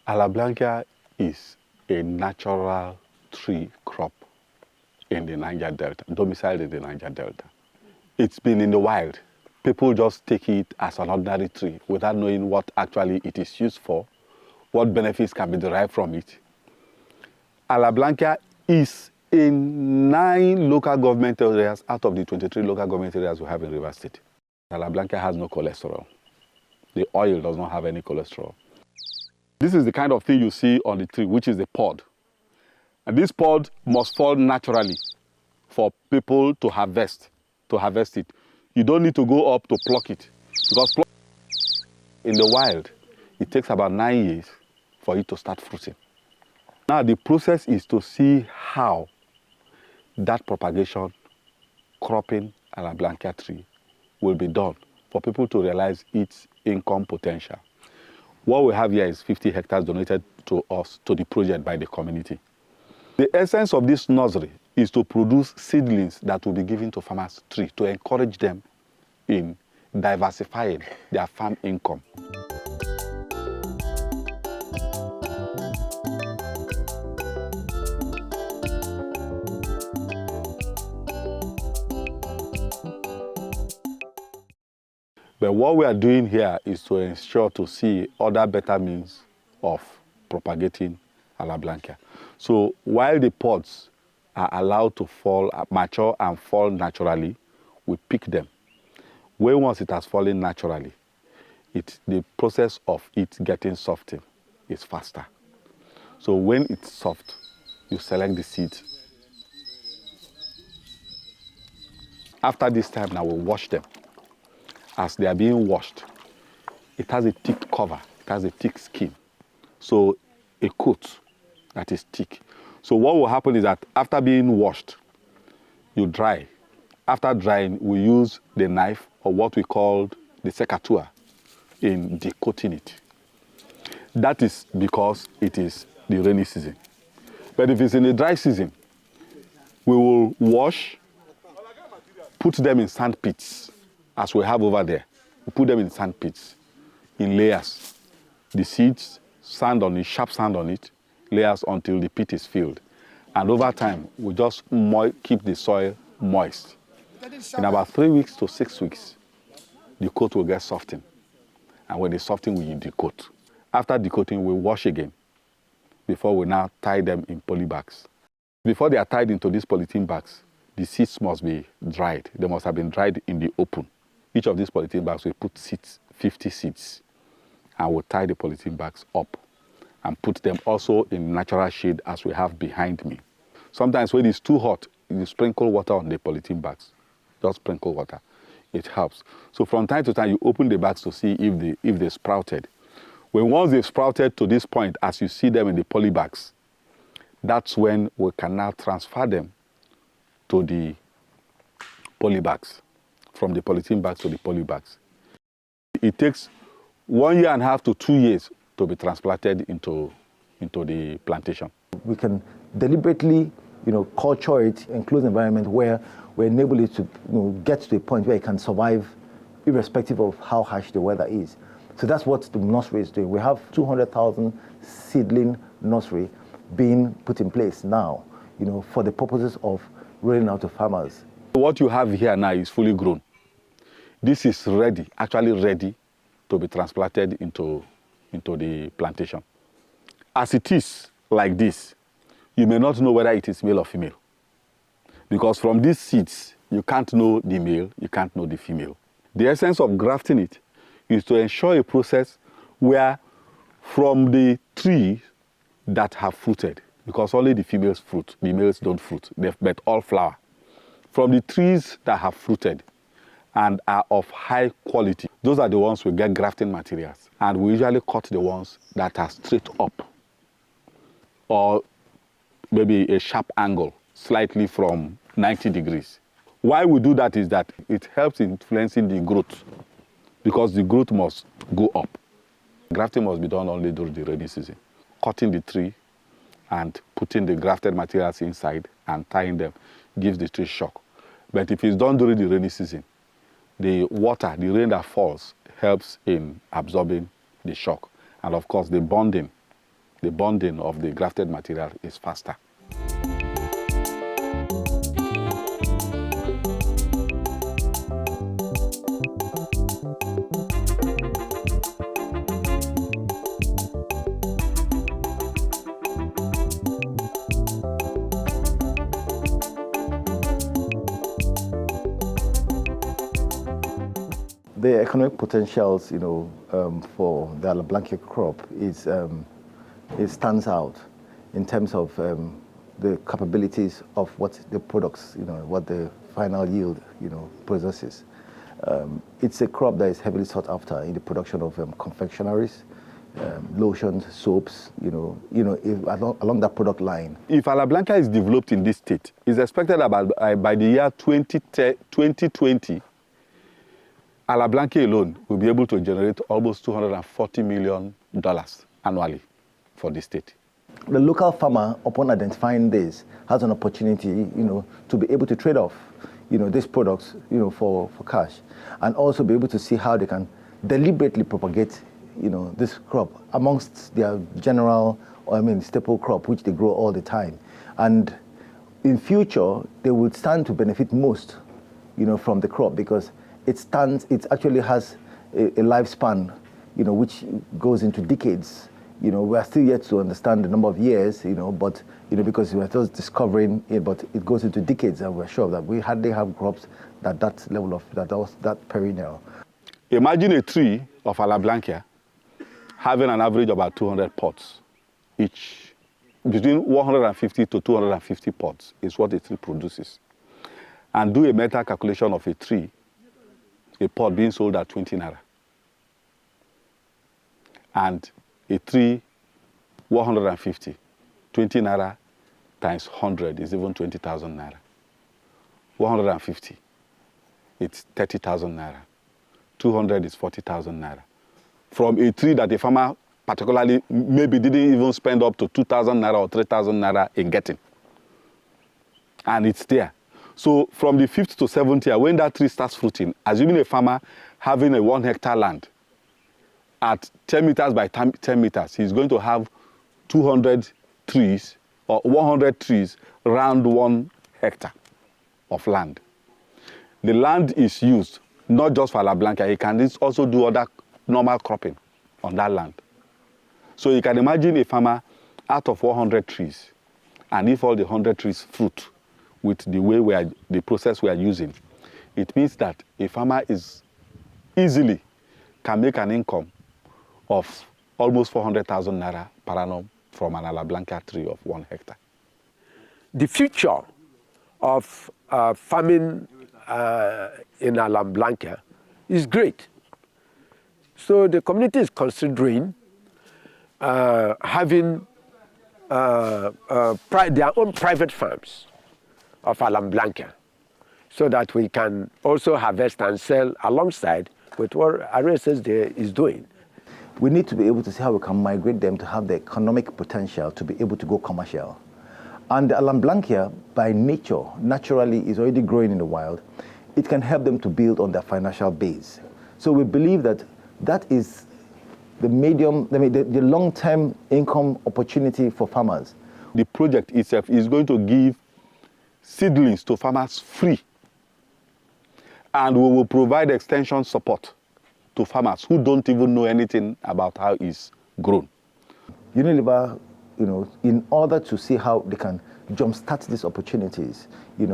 Allanblakia is a natural tree crop in the Niger Delta, domiciled in the Niger Delta. It's been in the wild. People just take it as an ordinary tree without knowing what actually it is used for, what benefits can be derived from it. Allanblakia is in 9 local government areas out of the 23 local government areas we have in Rivers State. Allanblakia has no cholesterol. The oil does not have any cholesterol. This is the kind of thing you see on the tree, which is the pod. And this pod must fall naturally for people to harvest it. You don't need to go up to pluck it, because in the wild, it takes about 9 years for it to start fruiting. Now the process is to see how that propagation, cropping Allanblakia tree will be done for people to realize its income potential. What we have here is 50 hectares donated to us, to the project by the community. The essence of this nursery is to produce seedlings that will be given to farmers to encourage them in diversifying their farm income. But what we are doing here is to ensure to see other better means of propagating Allanblakia. So while the pods are allowed to fall, mature and fall naturally, we pick them. When once it has fallen naturally, the process of it getting softened is faster. So when it's soft, you select the seeds. After this time, now we wash them. As they are being washed, it has a thick cover, it has a thick skin. So a coat that is thick. So what will happen is that after being washed, you dry. After drying, we use the knife, or what we call the secateur, in decoating it. That is because it is the rainy season. But if it's in the dry season, we will wash, put them in sand pits, as we have over there. We put them in sand pits, in layers. The seeds, sand on it, sharp sand on it, layers until the pit is filled. And over time, we just keep the soil moist. In about 3 weeks to 6 weeks, the coat will get softened. And when they soften, we decoat. After decoating, we wash again before we now tie them in poly bags. Before they are tied into these polythene bags, the seeds must be dried. They must have been dried in the open. Each of these polythene bags, we put seeds, 50 seeds, and we'll tie the polythene bags up and put them also in natural shade as we have behind me. Sometimes when it's too hot, you sprinkle water on the polythene bags. Just sprinkle water. It helps. So from time to time, you open the bags to see if they sprouted. Once they've sprouted to this point, as you see them in the poly bags, that's when we can now transfer them to the poly bags, from the polythene bags to the poly bags. It takes 1.5 to 2 years to be transplanted into the plantation. We can deliberately, culture it in closed environment where we enable it to get to a point where it can survive irrespective of how harsh the weather is. So that's what the nursery is doing. We have 200,000 seedling nursery being put in place now, for the purposes of rolling out to farmers. What you have here now is fully grown. This is ready, actually ready to be transplanted into the plantation. As it is like this, you may not know whether it is male or female. Because from these seeds, you can't know the male, you can't know the female. The essence of grafting it is to ensure a process where from the trees that have fruited, because only the females fruit, the males don't fruit, but all flower. From the trees that have fruited and are of high quality, those are the ones we get grafting materials. And we usually cut the ones that are straight up, or maybe a sharp angle, slightly from 90 degrees. Why we do that is that it helps in influencing the growth, because the growth must go up. Grafting must be done only during the rainy season. Cutting the tree and putting the grafted materials inside and tying them gives the tree shock. But if it's done during the rainy season, the water, the rain that falls, helps in absorbing the shock. And of course, the bonding the bonding of the grafted material is faster. The economic potentials, for the Allanblakia crop is it stands out in terms of the capabilities of what the products, what the final yield, possesses. It's a crop that is heavily sought after in the production of confectionaries, lotions, soaps, along that product line. If Allanblakia is developed in this state, it's expected about by the year 2020, Allanblakia alone will be able to generate almost $240 million annually for the state. The local farmer, upon identifying this, has an opportunity, to be able to trade off, these products, for cash, and also be able to see how they can deliberately propagate, this crop amongst their general, staple crop, which they grow all the time. And in future, they would stand to benefit most, from the crop, because it actually has a lifespan, which goes into decades. We are still yet to understand the number of years, but, because we are just discovering it, but it goes into decades, and we're sure that we hardly have crops that level of, that perennial. Imagine a tree of Allanblakia having an average of about 200 pods each. Between 150 to 250 pods is what a tree produces. And do a mental calculation of a tree, a pod being sold at 20 naira. And a tree, 150. 20 naira times 100 is even 20,000 naira. 150, it's 30,000 naira. 200 is 40,000 naira. From a tree that a farmer particularly maybe didn't even spend up to 2,000 naira or 3,000 naira in getting. And it's there. So from the 5th to 7th year, when that tree starts fruiting, assuming a farmer having a 1 hectare land at 10 meters by 10 meters, he's going to have 200 trees or 100 trees around 1 hectare of land. The land is used not just for Allanblakia, he can also do other normal cropping on that land. So you can imagine a farmer out of 100 trees, and if all the 100 trees fruit with the process we are using, it means that a farmer is easily can make an income of almost 400,000 naira per annum from an Allanblakia tree of 1 hectare. The future of farming in Allanblakia is great. So the community is considering having their own private farms of Allanblakia, so that we can also harvest and sell alongside with what RSSD is doing. We need to be able to see how we can migrate them to have the economic potential to be able to go commercial. And the Allanblakia, by nature, naturally is already growing in the wild. It can help them to build on their financial base. So we believe that that is the the long-term income opportunity for farmers. The project itself is going to give seedlings to farmers free. And we will provide extension support to farmers who don't even know anything about how it's grown. Unilever, in order to see how they can jumpstart these opportunities, we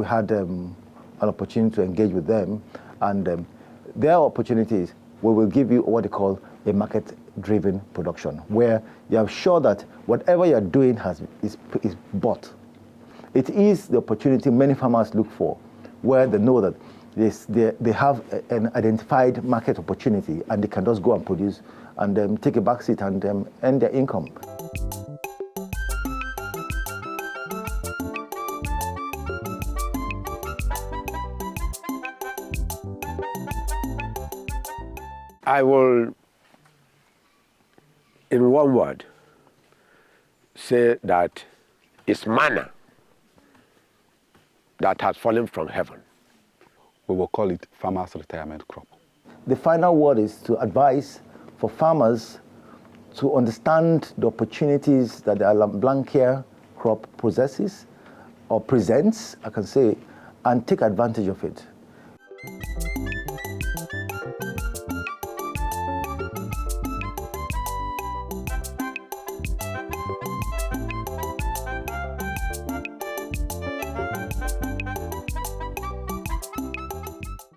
had an opportunity to engage with them, and their opportunities, we will give you what they call a market-driven production, where you are sure that whatever you are doing is bought. It is the opportunity many farmers look for, where they know that they have an identified market opportunity, and they can just go and produce and take a back seat and earn their income. I will, in one word, say that it's manna that has fallen from heaven. We will call it farmers' retirement crop. The final word is to advise for farmers to understand the opportunities that the Allanblakia crop possesses or presents, I can say, and take advantage of it.